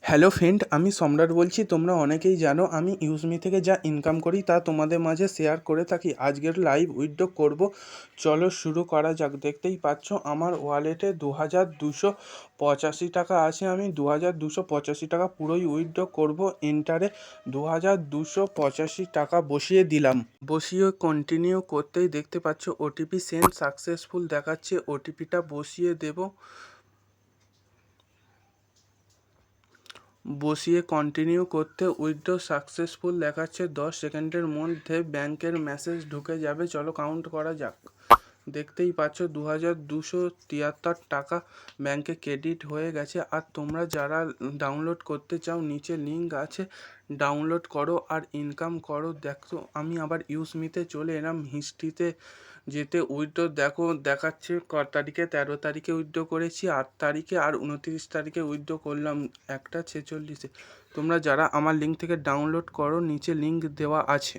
Hello friend, আমি সম্রাট বলছি। তোমরা অনেকেই জানো আমি ইউজমি থেকে যা ইনকাম করি তা তোমাদের মাঝে শেয়ার করে থাকি। আজকের লাইভ উইথড্র করব, চলো শুরু করা যাক। দেখতেই পাচ্ছ আমার ওয়ালেটে 2285 টাকা আছে। আমি 2285 টাকা পুরোই উইথড্র করব। এন্টারে 2285 টাকা বসিয়ে দিলাম। বসিয়ে কন্টিনিউ করতেই দেখতে পাচ্ছ ওটিপি সেন্ড সাকসেসফুল দেখাচ্ছে। ওটিপিটা বসিয়ে দেব। বসিয়ে কন্টিনিউ করতে উইথড্র সাকসেসফুল দেখাচ্ছে। 10 সেকেন্ডের মধ্যে ব্যাংকের মেসেজ ঢুকে যাবে। চলো কাউন্ট করা যাক। দেখতেই পাচ্ছ 2273 টাকা ব্যাংকে ক্রেডিট হয়ে গেছে। আর তোমরা যারা ডাউনলোড করতে চাও নিচে লিঙ্ক আছে, ডাউনলোড করো আর ইনকাম করো। দেখো আমি আবার ইউজমিতে চলে এলাম। হিস্ট্রিতে যেতে উইথড্র দেখো দেখাচ্ছে ক তারিখে, 13 তারিখে উইথড্র করেছি, 8 তারিখে আর 29 তারিখে উইথড্র করলাম 1টা 46-এ। তোমরা যারা আমার লিঙ্ক থেকে ডাউনলোড করো নিচে লিঙ্ক দেওয়া আছে।